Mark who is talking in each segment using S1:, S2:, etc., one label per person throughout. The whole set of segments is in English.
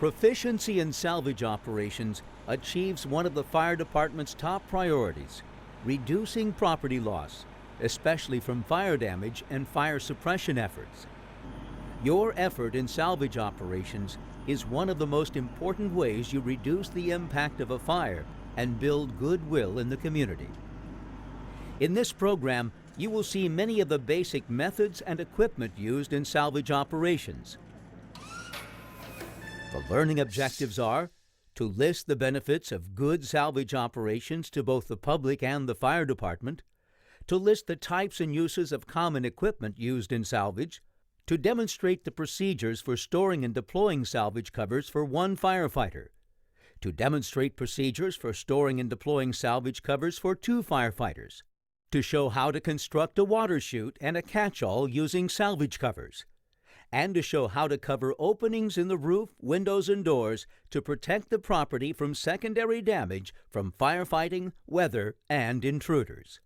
S1: Proficiency in salvage operations achieves one of the fire department's top priorities, reducing property loss, especially from fire damage and fire suppression efforts. Your effort in salvage operations is one of the most important ways you reduce the impact of a fire and build goodwill in the community. In this program, you will see many of the basic methods and equipment used in salvage operations. The learning objectives are to list the benefits of good salvage operations to both the public and the fire department, to list the types and uses of common equipment used in salvage, to demonstrate the procedures for storing and deploying salvage covers for one firefighter, to demonstrate procedures for storing and deploying salvage covers for two firefighters, to show how to construct a water chute and a catch-all using salvage covers, and to show how to cover openings in the roof, windows, and doors to protect the property from secondary damage from firefighting, weather, and intruders.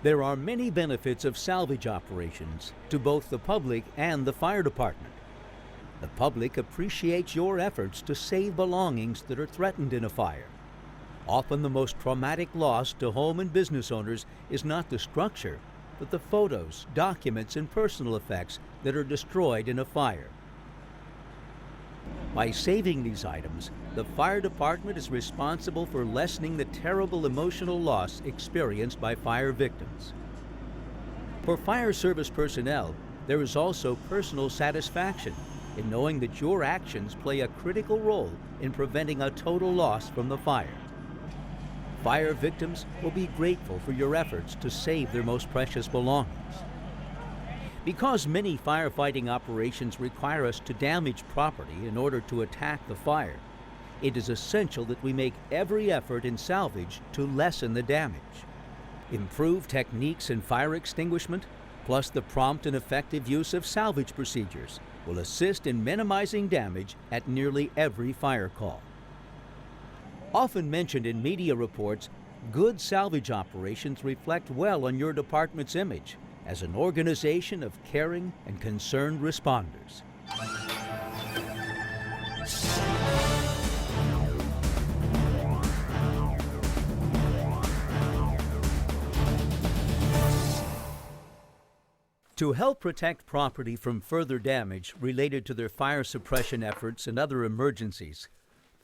S1: There are many benefits of salvage operations to both the public and the fire department. The public appreciates your efforts to save belongings that are threatened in a fire. Often the most traumatic loss to home and business owners is not the structure, but the photos, documents, and personal effects that are destroyed in a fire. By saving these items, the fire department is responsible for lessening the terrible emotional loss experienced by fire victims. For fire service personnel, there is also personal satisfaction in knowing that your actions play a critical role in preventing a total loss from the fire. Fire victims will be grateful for your efforts to save their most precious belongings. Because many firefighting operations require us to damage property in order to attack the fire, it is essential that we make every effort in salvage to lessen the damage. Improved techniques in fire extinguishment, plus the prompt and effective use of salvage procedures, will assist in minimizing damage at nearly every fire call. Often mentioned in media reports, good salvage operations reflect well on your department's image as an organization of caring and concerned responders. To help protect property from further damage related to their fire suppression efforts and other emergencies,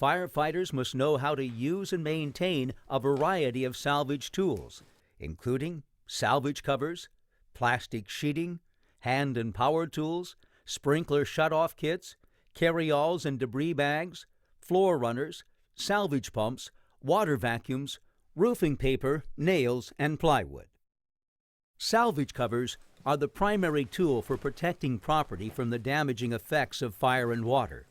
S1: firefighters must know how to use and maintain a variety of salvage tools, including salvage covers, plastic sheeting, hand and power tools, sprinkler shutoff kits, carry-alls and debris bags, floor runners, salvage pumps, water vacuums, roofing paper, nails, and plywood. Salvage covers are the primary tool for protecting property from the damaging effects of fire and water.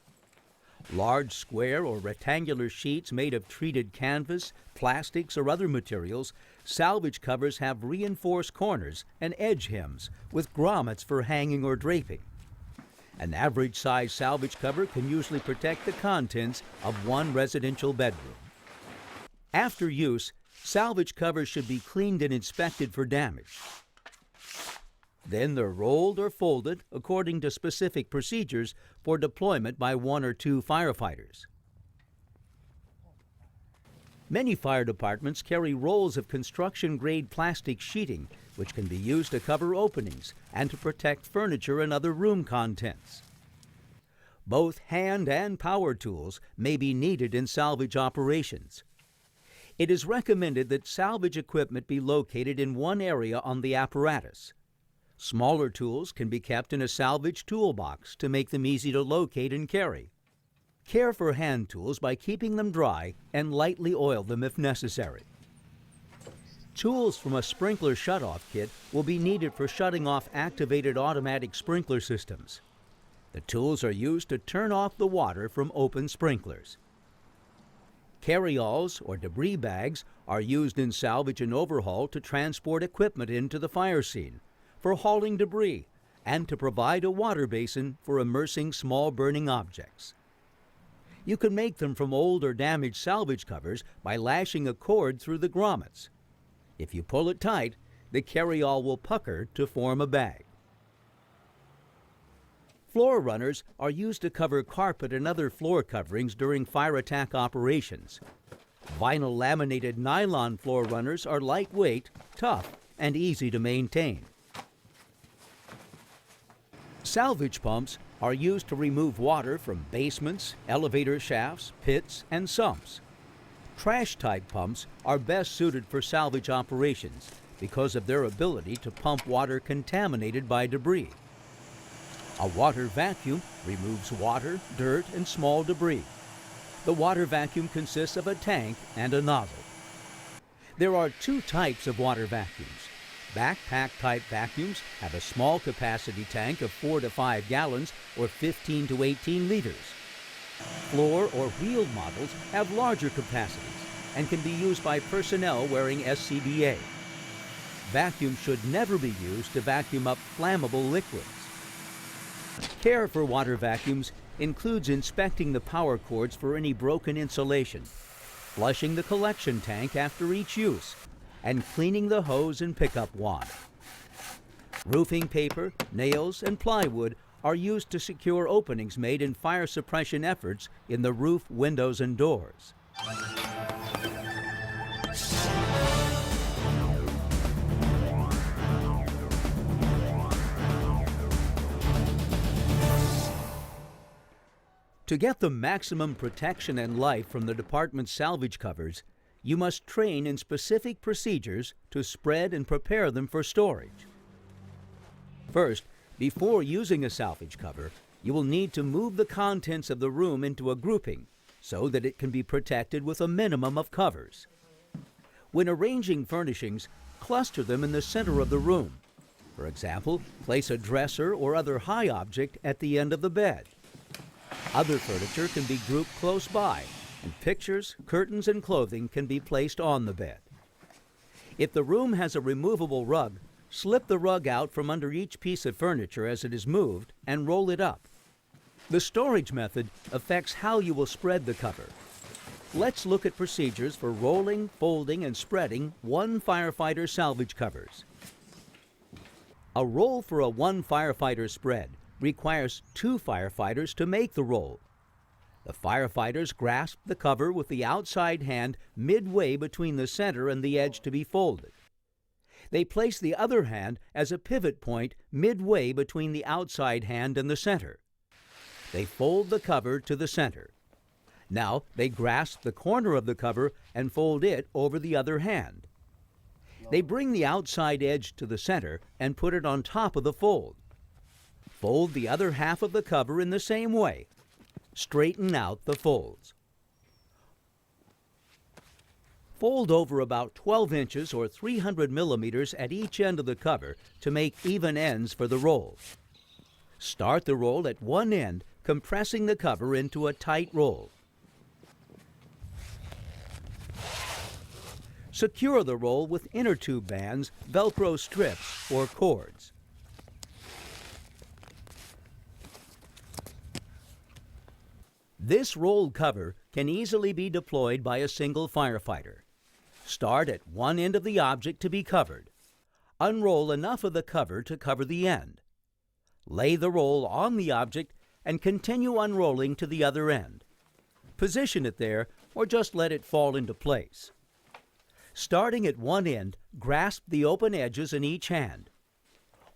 S1: Large square or rectangular sheets made of treated canvas, plastics, or other materials, salvage covers have reinforced corners and edge hems with grommets for hanging or draping. An average-size salvage cover can usually protect the contents of one residential bedroom. After use, salvage covers should be cleaned and inspected for damage. Then they're rolled or folded according to specific procedures for deployment by one or two firefighters. Many fire departments carry rolls of construction-grade plastic sheeting, which can be used to cover openings and to protect furniture and other room contents. Both hand and power tools may be needed in salvage operations. It is recommended that salvage equipment be located in one area on the apparatus. Smaller tools can be kept in a salvage toolbox to make them easy to locate and carry. Care for hand tools by keeping them dry and lightly oil them if necessary. Tools from a sprinkler shutoff kit will be needed for shutting off activated automatic sprinkler systems. The tools are used to turn off the water from open sprinklers. Carry-alls or debris bags are used in salvage and overhaul to transport equipment into the fire scene, for hauling debris, and to provide a water basin for immersing small burning objects. You can make them from old or damaged salvage covers by lashing a cord through the grommets. If you pull it tight, the carryall will pucker to form a bag. Floor runners are used to cover carpet and other floor coverings during fire attack operations. Vinyl laminated nylon floor runners are lightweight, tough, and easy to maintain. Salvage pumps are used to remove water from basements, elevator shafts, pits, and sumps. Trash-type pumps are best suited for salvage operations because of their ability to pump water contaminated by debris. A water vacuum removes water, dirt, and small debris. The water vacuum consists of a tank and a nozzle. There are two types of water vacuums. Backpack-type vacuums have a small capacity tank of 4 to 5 gallons or 15 to 18 liters. Floor or wheeled models have larger capacities and can be used by personnel wearing SCBA. Vacuums should never be used to vacuum up flammable liquids. Care for water vacuums includes inspecting the power cords for any broken insulation, flushing the collection tank after each use, and cleaning the hose and pickup wad. Roofing paper, nails, and plywood are used to secure openings made in fire suppression efforts in the roof, windows, and doors. To get the maximum protection and life from the department's salvage covers, you must train in specific procedures to spread and prepare them for storage. First, before using a salvage cover, you will need to move the contents of the room into a grouping so that it can be protected with a minimum of covers. When arranging furnishings, cluster them in the center of the room. For example, place a dresser or other high object at the end of the bed. Other furniture can be grouped close by, and pictures, curtains, and clothing can be placed on the bed. If the room has a removable rug, slip the rug out from under each piece of furniture as it is moved and roll it up. The storage method affects how you will spread the cover. Let's look at procedures for rolling, folding, and spreading one firefighter salvage covers. A roll for a one firefighter spread requires 2 firefighters to make the roll. The firefighters grasp the cover with the outside hand midway between the center and the edge to be folded. They place the other hand as a pivot point midway between the outside hand and the center. They fold the cover to the center. Now they grasp the corner of the cover and fold it over the other hand. They bring the outside edge to the center and put it on top of the fold. Fold the other half of the cover in the same way. Straighten out the folds. Fold over about 12 inches or 300 millimeters at each end of the cover to make even ends for the roll. Start the roll at one end, compressing the cover into a tight roll. Secure the roll with inner tube bands, Velcro strips, or cords. This rolled cover can easily be deployed by a single firefighter. Start at one end of the object to be covered. Unroll enough of the cover to cover the end. Lay the roll on the object and continue unrolling to the other end. Position it there or just let it fall into place. Starting at one end, grasp the open edges in each hand.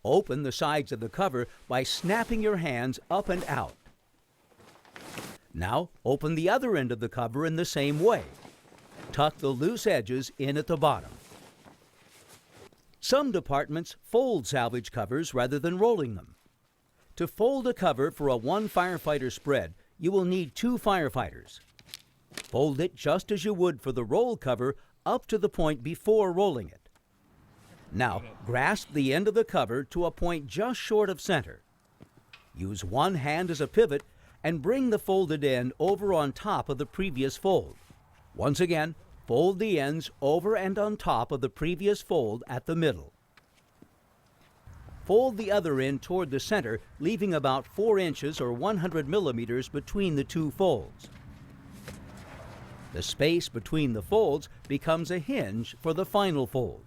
S1: Open the sides of the cover by snapping your hands up and out. Now open the other end of the cover in the same way. Tuck the loose edges in at the bottom. Some departments fold salvage covers rather than rolling them. To fold a cover for a one firefighter spread, you will need 2 firefighters. Fold it just as you would for the roll cover up to the point before rolling it. Now grasp the end of the cover to a point just short of center. Use one hand as a pivot and bring the folded end over on top of the previous fold. Once again, fold the ends over and on top of the previous fold at the middle. Fold the other end toward the center, leaving about 4 inches or 100 millimeters between the 2 folds. The space between the folds becomes a hinge for the final fold.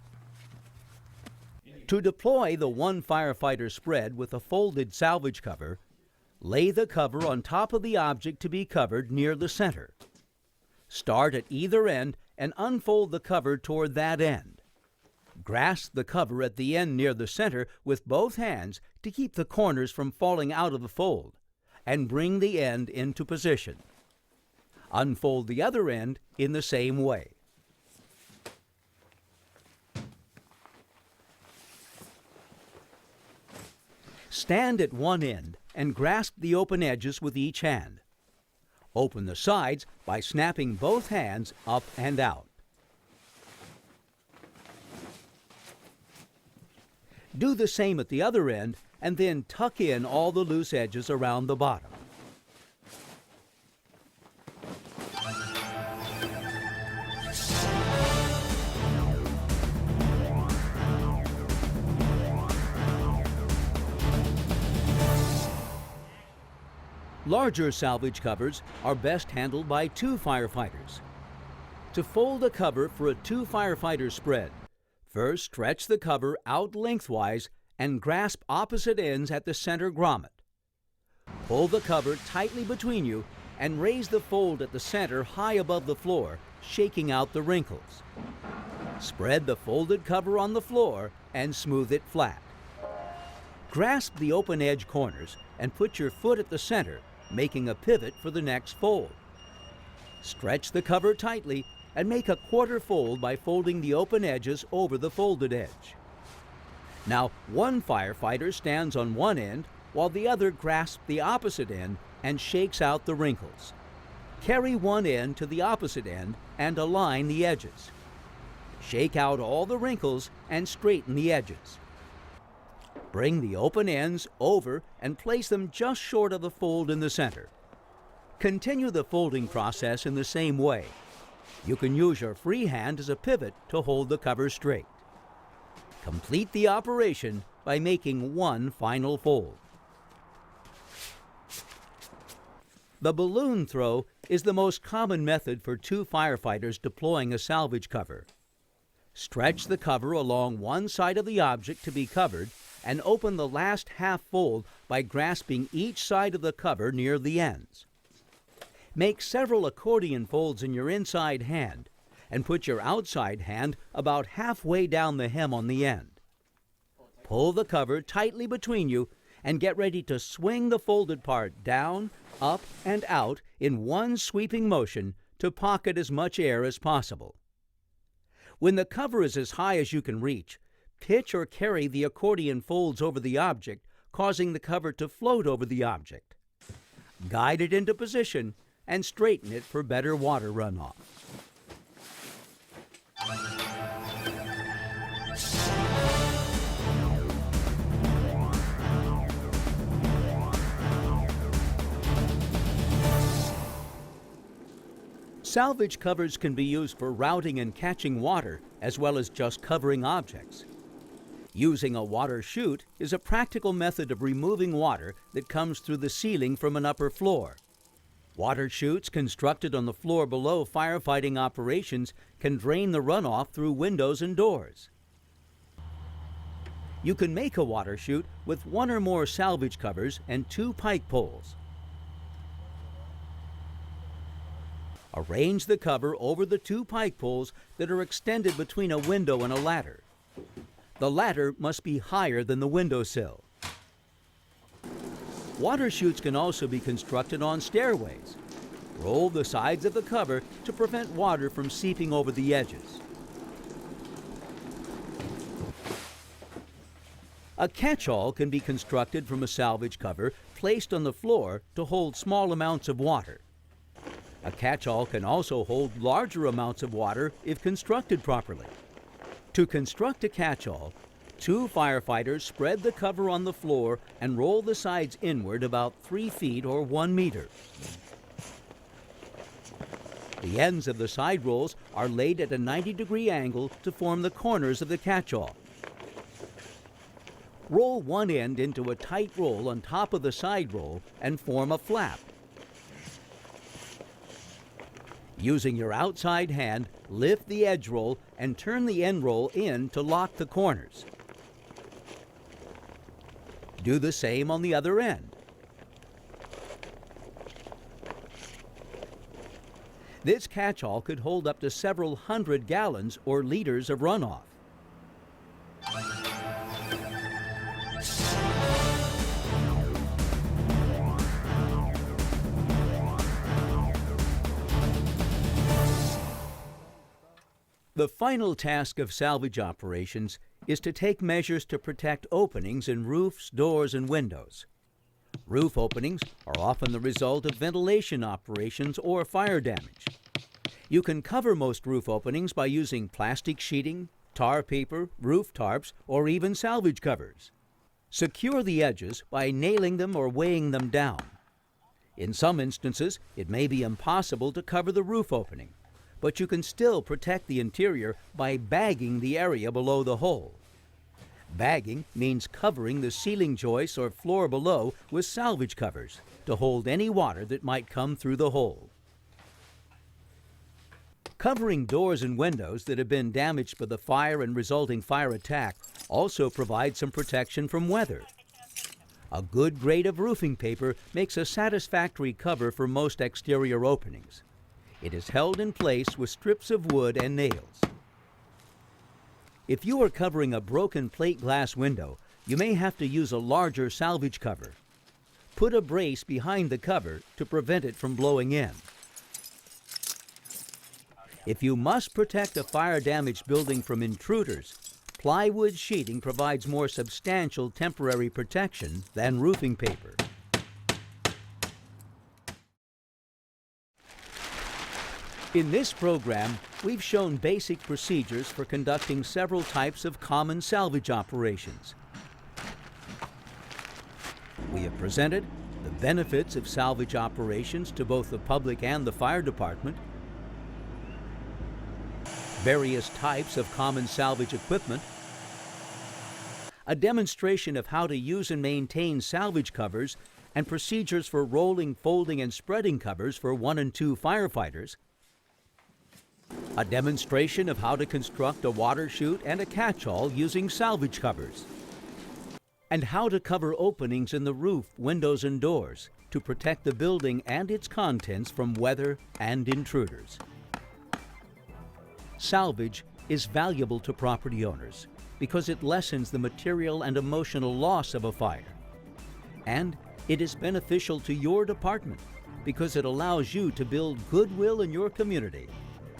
S1: To deploy the one firefighter spread with a folded salvage cover, lay the cover on top of the object to be covered near the center. Start at either end and unfold the cover toward that end. Grasp the cover at the end near the center with both hands to keep the corners from falling out of the fold, and bring the end into position. Unfold the other end in the same way. Stand at one end and grasp the open edges with each hand. Open the sides by snapping both hands up and out. Do the same at the other end and then tuck in all the loose edges around the bottom. Larger salvage covers are best handled by two firefighters. To fold a cover for a two firefighter spread, first stretch the cover out lengthwise and grasp opposite ends at the center grommet. Pull the cover tightly between you and raise the fold at the center high above the floor, shaking out the wrinkles. Spread the folded cover on the floor and smooth it flat. Grasp the open edge corners and put your foot at the center, making a pivot for the next fold. Stretch the cover tightly and make a quarter fold by folding the open edges over the folded edge. Now, one firefighter stands on one end while the other grasps the opposite end and shakes out the wrinkles. Carry one end to the opposite end and align the edges. Shake out all the wrinkles and straighten the edges. Bring the open ends over and place them just short of the fold in the center. Continue the folding process in the same way. You can use your free hand as a pivot to hold the cover straight. Complete the operation by making one final fold. The balloon throw is the most common method for two firefighters deploying a salvage cover. Stretch the cover along one side of the object to be covered and open the last half fold by grasping each side of the cover near the ends. Make several accordion folds in your inside hand and put your outside hand about halfway down the hem on the end. Pull the cover tightly between you and get ready to swing the folded part down, up, and out in one sweeping motion to pocket as much air as possible. When the cover is as high as you can reach, pitch or carry the accordion folds over the object, causing the cover to float over the object. Guide it into position and straighten it for better water runoff. Salvage covers can be used for routing and catching water, as well as just covering objects. Using a water chute is a practical method of removing water that comes through the ceiling from an upper floor. Water chutes constructed on the floor below firefighting operations can drain the runoff through windows and doors. You can make a water chute with one or more salvage covers and two pike poles. Arrange the cover over the two pike poles that are extended between a window and a ladder. The ladder must be higher than the windowsill. Water chutes can also be constructed on stairways. Roll the sides of the cover to prevent water from seeping over the edges. A catch-all can be constructed from a salvage cover placed on the floor to hold small amounts of water. A catch-all can also hold larger amounts of water if constructed properly. To construct a catch-all, two firefighters spread the cover on the floor and roll the sides inward about 3 feet or 1 meter. The ends of the side rolls are laid at a 90-degree angle to form the corners of the catch-all. Roll one end into a tight roll on top of the side roll and form a flap. Using your outside hand, lift the edge roll and turn the end roll in to lock the corners. Do the same on the other end. This catch-all could hold up to several hundred gallons or liters of runoff. The final task of salvage operations is to take measures to protect openings in roofs, doors, and windows. Roof openings are often the result of ventilation operations or fire damage. You can cover most roof openings by using plastic sheeting, tar paper, roof tarps, or even salvage covers. Secure the edges by nailing them or weighing them down. In some instances, it may be impossible to cover the roof opening, but you can still protect the interior by bagging the area below the hole. Bagging means covering the ceiling joists or floor below with salvage covers to hold any water that might come through the hole. Covering doors and windows that have been damaged by the fire and resulting fire attack also provides some protection from weather. A good grade of roofing paper makes a satisfactory cover for most exterior openings. It is held in place with strips of wood and nails. If you are covering a broken plate glass window, you may have to use a larger salvage cover. Put a brace behind the cover to prevent it from blowing in. If you must protect a fire-damaged building from intruders, plywood sheeting provides more substantial temporary protection than roofing paper. In this program, we've shown basic procedures for conducting several types of common salvage operations. We have presented the benefits of salvage operations to both the public and the fire department, various types of common salvage equipment, a demonstration of how to use and maintain salvage covers and procedures for rolling, folding, and spreading covers for 1 and 2 firefighters, a demonstration of how to construct a water chute and a catch-all using salvage covers, and how to cover openings in the roof, windows, and doors to protect the building and its contents from weather and intruders. Salvage is valuable to property owners because it lessens the material and emotional loss of a fire. And it is beneficial to your department because it allows you to build goodwill in your community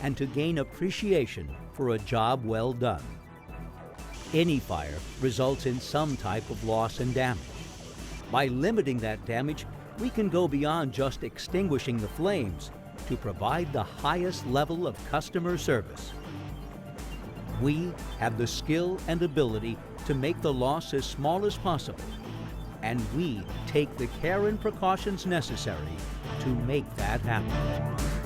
S1: and to gain appreciation for a job well done. Any fire results in some type of loss and damage. By limiting that damage, we can go beyond just extinguishing the flames to provide the highest level of customer service. We have the skill and ability to make the loss as small as possible, and we take the care and precautions necessary to make that happen.